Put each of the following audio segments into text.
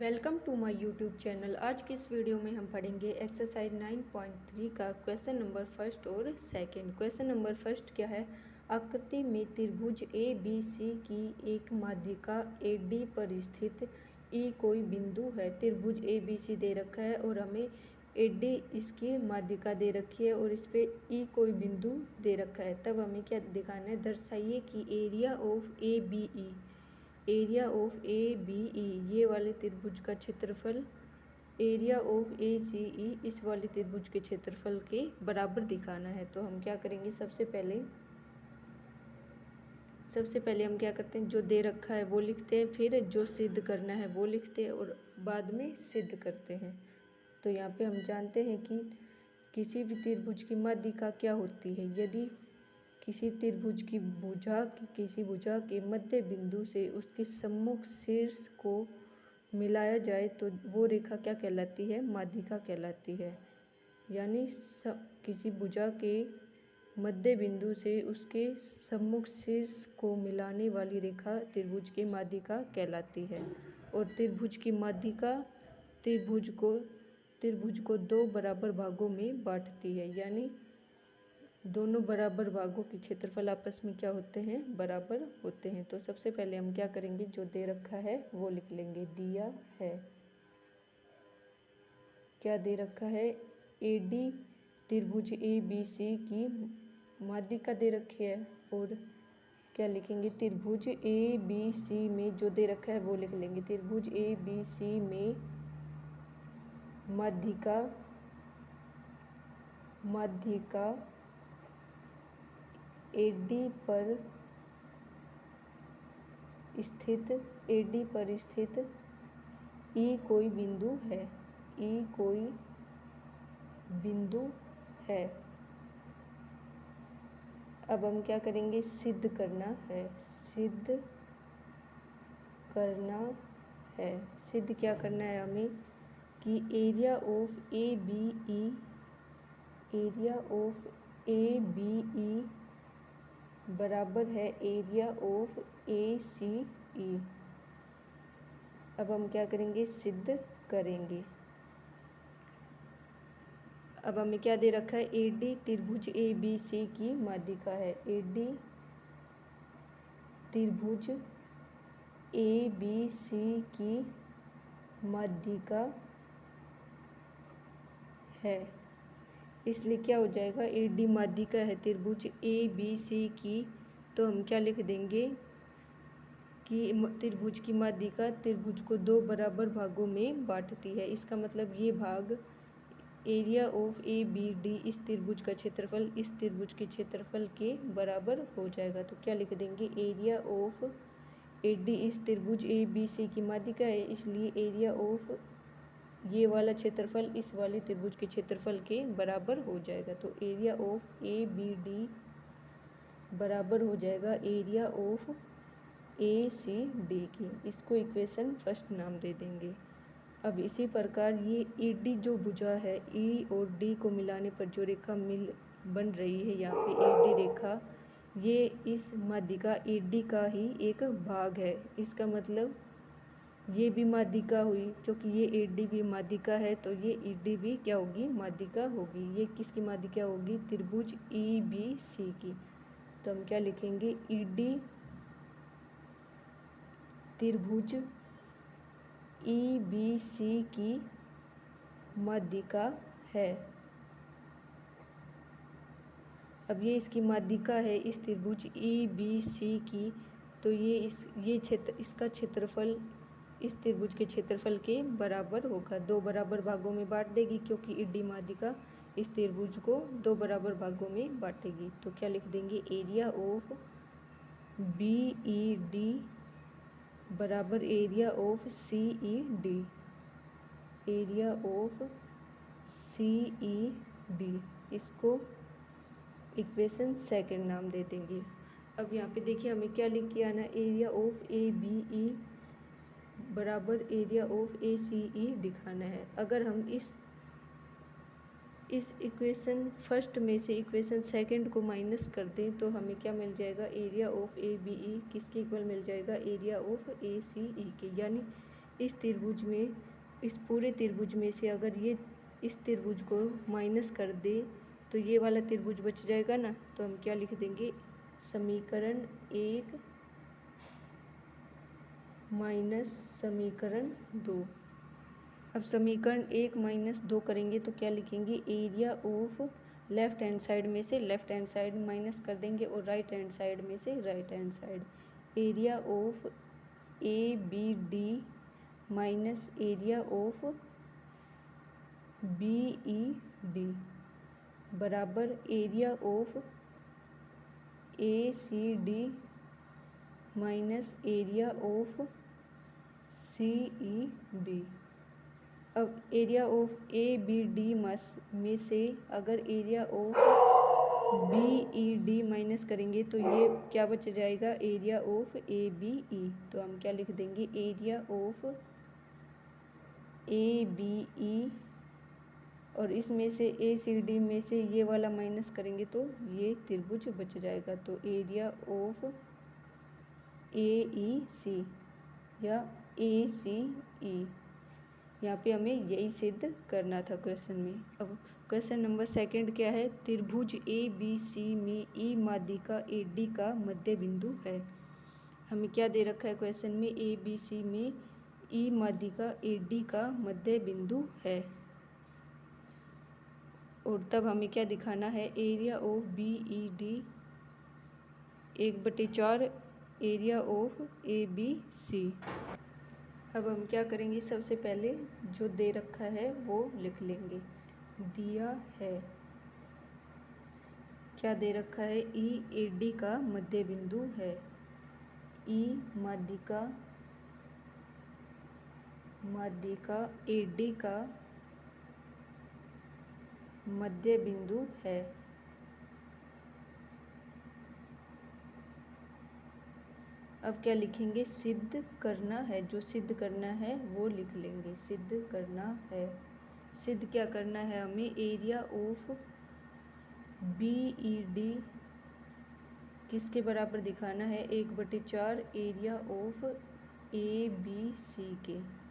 Welcome to my YouTube channel. आज की इस वीडियो में हम पढ़ेंगे एक्सरसाइज 9.3 का क्वेश्चन नंबर फर्स्ट और सेकंड। क्वेश्चन नंबर फर्स्ट क्या है, आकृति में त्रिभुज ए बी सी की एक माध्यिका ए डी पर स्थित ई कोई बिंदु है। त्रिभुज ए बी सी दे रखा है और हमें ए डी इसकी माध्यिका दे रखी है और इस पर ई कोई बिंदु दे रखा है। तब हमें क्या दिखाना है, दर्शाइए कि area of A B E, area of A B E ये वाले त्रिभुज का क्षेत्रफल एरिया ऑफ ए सी ई इस वाले त्रिभुज के क्षेत्रफल के बराबर दिखाना है। तो हम क्या करेंगे, सबसे पहले हम क्या करते हैं, जो दे रखा है वो लिखते हैं, फिर जो सिद्ध करना है वो लिखते हैं और बाद में सिद्ध करते हैं। तो यहाँ पे हम जानते हैं कि किसी भी त्रिभुज की माध्यिका क्या होती है। यदि किसी त्रिभुज की भुजा किसी भुजा के मध्य बिंदु से उसके सम्मुख शीर्ष को मिलाया जाए तो वो रेखा क्या कहलाती है, माध्यिका कहलाती है। यानी किसी भुजा के मध्य बिंदु से उसके सम्मुख शीर्ष को मिलाने वाली रेखा त्रिभुज की माध्यिका कहलाती है। और त्रिभुज की माध्यिका त्रिभुज को दो बराबर भागों में बांटती है। यानी दोनों बराबर भागों के क्षेत्रफल आपस में क्या होते हैं, बराबर होते हैं। तो सबसे पहले हम क्या करेंगे, जो दे रखा है वो लिख लेंगे। दिया है, क्या दे रखा है, ए डी त्रिभुज ए बी सी की माध्यिका दे रखी है। और क्या लिखेंगे, त्रिभुज ए बी सी में जो दे रखा है वो लिख लेंगे। त्रिभुज ए बी सी में माध्यिका ए डी पर स्थित ई कोई बिंदु है, ई कोई बिंदु है। अब हम क्या करेंगे, सिद्ध करना है। सिद्ध क्या करना है हमें कि area of A B E बराबर है एरिया ऑफ ए सी ई। अब हम क्या करेंगे, सिद्ध करेंगे। अब हमें क्या दे रखा है, ए डी त्रिभुज ए बी सी की माध्यिका है। ए डी त्रिभुज ए बी सी की माध्यिका है, इसलिए क्या हो जाएगा, ए डी माध्यिका है त्रिभुज ए बी सी की। तो हम क्या लिख देंगे कि त्रिभुज की माध्यिका त्रिभुज को दो बराबर भागों में बांटती है। इसका मतलब ये भाग area of A B D इस त्रिभुज का क्षेत्रफल इस त्रिभुज के क्षेत्रफल के बराबर हो जाएगा। तो क्या लिख देंगे, एरिया ऑफ ए डी इस त्रिभुज ए बी सी की माध्यिका है, इसलिए एरिया ऑफ ये वाला क्षेत्रफल इस वाले त्रिभुज के क्षेत्रफल के बराबर हो जाएगा। तो area of A B D बराबर हो जाएगा area of A C D की। इसको इक्वेशन फर्स्ट नाम दे देंगे। अब इसी प्रकार ये ई डी जो भुजा है, ई और डी को मिलाने पर जो रेखा बन रही है यहाँ पे ए डी रेखा, ये इस माध्यिका ए डी का ही एक भाग है। इसका मतलब ये भी माध्यिका हुई, क्योंकि ये ए डी भी माध्यिका है तो ये ई डी भी क्या होगी, माध्यिका होगी। ये किसकी माध्यिका होगी, त्रिभुज ई बी सी की। तो हम क्या लिखेंगे, ई डी त्रिभुज ई बी सी की माध्यिका है। अब ये इसकी माध्यिका है इस त्रिभुज ई बी सी की, तो ये इसका क्षेत्रफल इस त्रिभुज के क्षेत्रफल के बराबर होगा। दो बराबर भागों में बांट देगी, क्योंकि ई डी माध्यिका इस त्रिभुज को दो बराबर भागों में बांटेगी। तो क्या लिख देंगे, area of B E D बराबर area of C E D, area of C E D. इसको इक्वेशन सेकंड नाम दे देंगे। अब यहाँ पे देखिए हमें क्या लिख के आना, area of A B E बराबर एरिया ऑफ ए सी ई दिखाना है। अगर हम इस इक्वेशन फर्स्ट में से इक्वेशन सेकंड को माइनस कर दें तो हमें क्या मिल जाएगा, area of A B E किसके इक्वल मिल जाएगा, एरिया ऑफ ए सी ई के। यानी इस त्रिभुज में, इस पूरे त्रिभुज में से अगर ये इस त्रिभुज को माइनस कर दे तो ये वाला त्रिभुज बच जाएगा ना। तो हम क्या लिख देंगे, समीकरण 1 माइनस समीकरण 2। अब समीकरण 1 माइनस 2 करेंगे तो क्या लिखेंगे, area of left hand side में से लेफ्ट हैंड साइड माइनस कर देंगे और राइट हैंड साइड में से right hand side. Area of A B D minus area of B E D बराबर area of A C D minus area of C E D. अब area of A B D में से अगर area of B E D minus करेंगे तो ये क्या बच जाएगा, area of A B E. तो हम क्या लिख देंगे, area of A B E, और इसमें से ए सी डी में से ये वाला माइनस करेंगे तो ये त्रिभुज बच जाएगा। तो एरिया ऑफ ए ई सी या ए सी ई, यहाँ पे हमें यही सिद्ध करना था क्वेश्चन में। अब क्वेश्चन नंबर 2 क्या है, त्रिभुज ए बी सी में ई माध्यिका ए डी का मध्य बिंदु है। हमें क्या दे रखा है क्वेश्चन में, ए बी सी में ई माध्यिका ए डी का मध्य बिंदु है, और तब हमें क्या दिखाना है, area of B E D 1/4 area of A B C. अब हम क्या करेंगे, सबसे पहले जो दे रखा है वो लिख लेंगे। दिया है, क्या दे रखा है, ई ए डी का मध्य बिंदु है। ई माध्यिका ए डी का मध्य बिंदु है। अब क्या लिखेंगे, सिद्ध करना है, जो सिद्ध करना है वो लिख लेंगे। सिद्ध करना है, सिद्ध क्या करना है हमें, area of B E D किसके बराबर दिखाना है, 1/4 area of A B C के।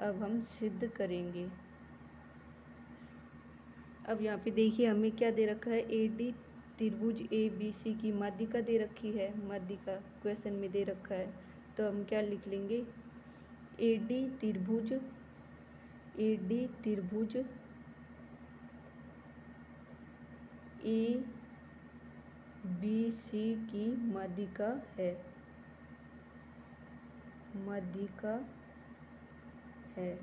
अब हम सिद्ध करेंगे। अब यहाँ पे देखिए हमें क्या दे रखा है, ए डी त्रिभुज ए बी सी की माध्यिका दे रखी है, माध्यिका क्वेश्चन में दे रखा है। तो हम क्या लिख लेंगे, ए डी त्रिभुज ए बी सी की माध्यिका है,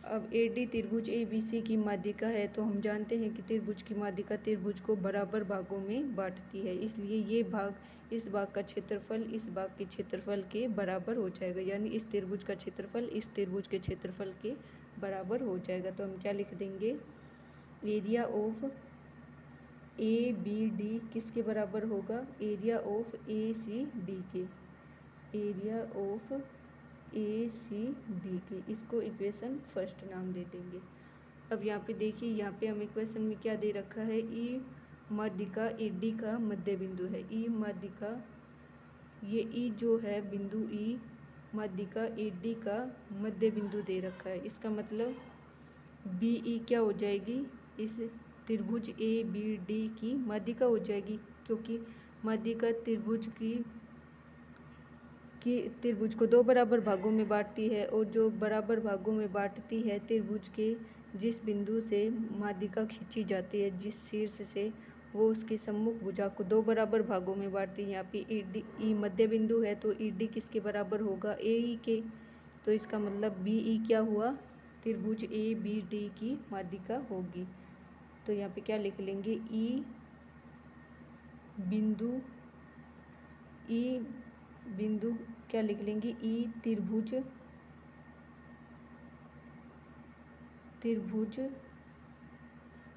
अब ए डी त्रिभुज ए बी सी की माध्यिका है तो हम जानते हैं कि त्रिभुज की माध्यिका त्रिभुज को बराबर भागों में बांटती है, इसलिए ये भाग, इस भाग का क्षेत्रफल इस भाग के क्षेत्रफल के बराबर हो जाएगा, यानी इस त्रिभुज का क्षेत्रफल इस त्रिभुज के क्षेत्रफल के बराबर हो जाएगा। तो हम क्या लिख देंगे, area of A B D किसके बराबर होगा, area of A C D के, area of A C D के। इसको इक्वेशन फर्स्ट नाम दे देंगे। अब यहाँ पे देखिए, यहाँ पे हमें क्वेश्चन में क्या दे रखा है, ई माध्यिका ए डी का मध्य बिंदु है। ई माध्यिका, ये ई जो है बिंदु, ई माध्यिका ए डी का मध्य बिंदु दे रखा है। इसका मतलब बी ई क्या हो जाएगी, इस त्रिभुज ए बी डी की माध्यिका हो जाएगी, क्योंकि माध्यिका त्रिभुज त्रिभुज को 2 बराबर भागों में बांटती है, और जो बराबर भागों में बांटती है त्रिभुज के जिस बिंदु से माध्यिका खींची जाती है, जिस शीर्ष से, वो उसकी सम्मुख भुजा को 2 बराबर भागों में बांटती है। यहाँ पे ई मध्य बिंदु है तो ई डी किसके बराबर होगा, ए ई के। तो इसका मतलब बी ई क्या हुआ, त्रिभुज ए बी डी की माध्यिका होगी। तो यहाँ पे क्या लिख लेंगे, ई बिंदु क्या लिख लेंगे, ई त्रिभुज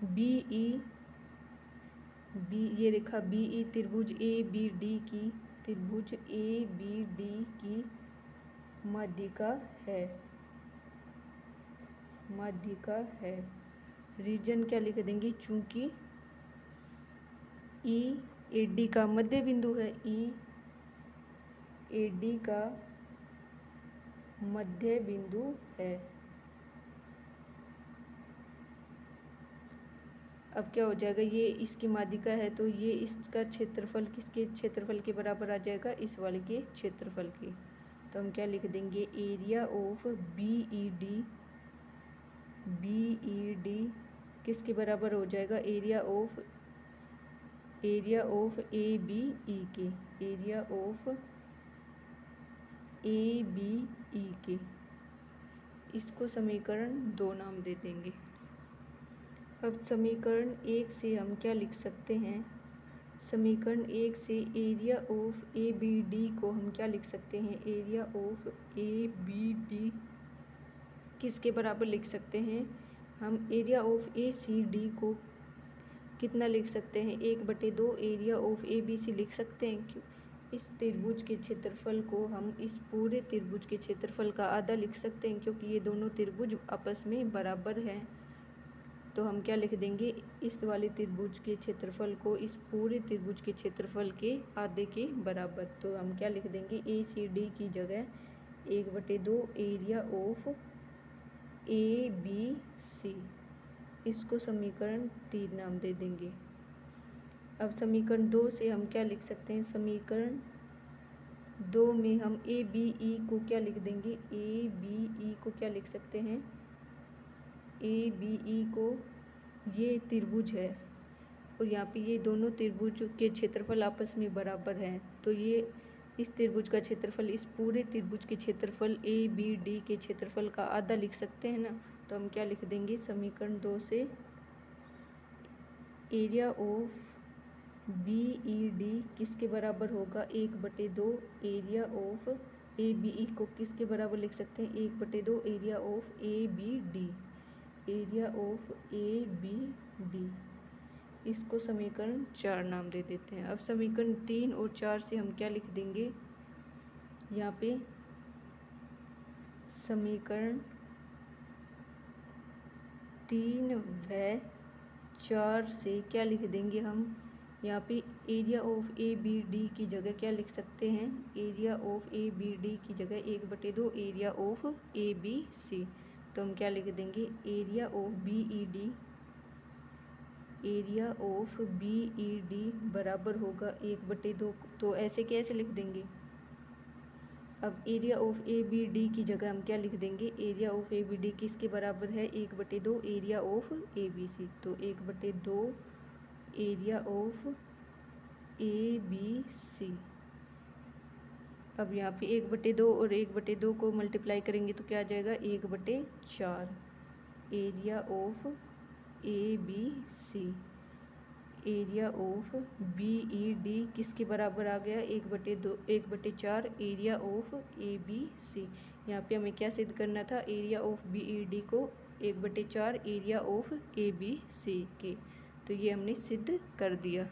बी ई, ये रेखा बी ई त्रिभुज ए बी डी की, त्रिभुज ए बी डी की माध्यिका है। रीजन क्या लिख देंगे, चूंकि ई ए डी का मध्य बिंदु है, ई ए डी का मध्य बिंदु है। अब क्या हो जाएगा, ये इसकी माध्यिका है तो ये इसका क्षेत्रफल किसके क्षेत्रफल के बराबर आ जाएगा, इस वाले के क्षेत्रफल के। तो हम क्या लिख देंगे, एरिया ऑफ BED किसके बराबर हो जाएगा, एरिया ऑफ ABE के, एरिया ऑफ ABE के। इसको समीकरण 2 नाम दे देंगे। अब समीकरण 1 से हम क्या लिख सकते हैं, समीकरण 1 से एरिया ऑफ ABD को हम क्या लिख सकते हैं, एरिया ऑफ ABD किसके बराबर लिख सकते हैं, हम एरिया ऑफ ACD को कितना लिख सकते हैं, 1/2 एरिया ऑफ ABC लिख सकते हैं। क्यों, इस त्रिभुज के क्षेत्रफल को हम इस पूरे त्रिभुज के क्षेत्रफल का आधा लिख सकते हैं, क्योंकि ये दोनों त्रिभुज आपस में बराबर हैं। तो हम क्या लिख देंगे, इस वाले त्रिभुज के क्षेत्रफल को इस पूरे त्रिभुज के क्षेत्रफल के आधे के बराबर। तो हम क्या लिख देंगे, ACD की जगह 1/2 एरिया ऑफ ABC। इसको समीकरण 3 नाम दे देंगे। अब समीकरण 2 से हम क्या लिख सकते हैं, समीकरण 2 में हम ABE को क्या लिख देंगे, ABE को क्या लिख सकते हैं, ABE को, ये त्रिभुज है और यहाँ पे ये दोनों त्रिभुज के क्षेत्रफल आपस में बराबर हैं। तो ये इस त्रिभुज का क्षेत्रफल इस पूरे त्रिभुज के क्षेत्रफल ABD के क्षेत्रफल का आधा लिख सकते हैं ना। तो हम क्या लिख देंगे, समीकरण 2 से एरिया ऑफ BED किसके बराबर होगा, 1/2 एरिया ऑफ ABE को किसके बराबर लिख सकते हैं, 1/2 area of ABD, area of ABD। इसको समीकरण 4 नाम दे देते हैं। अब समीकरण 3 और 4 से हम क्या लिख देंगे, यहाँ पे समीकरण 3 व 4 से क्या लिख देंगे हम, यहाँ पे एरिया ऑफ ABD की जगह क्या लिख सकते हैं, एरिया ऑफ ABD की जगह 1/2 एरिया ऑफ ABC। तो हम क्या लिख देंगे, area of BED, area of BED बराबर होगा 1/2। तो ऐसे कैसे लिख देंगे, अब एरिया ऑफ ABD की जगह हम क्या लिख देंगे, एरिया ऑफ ABD किसके बराबर है, 1/2 एरिया ऑफ ABC। तो 1/2 एरिया ऑफ ABC। अब यहाँ पे 1/2 और 1/2 को मल्टीप्लाई करेंगे तो क्या आ जाएगा, 1/4 area of ABC। Area of BED किसके बराबर आ गया, 1/4 एरिया ऑफ ABC। यहाँ पे हमें क्या सिद्ध करना था, एरिया ऑफ BED को 1/4 एरिया ऑफ ABC के। तो ये हमने सिद्ध कर दिया।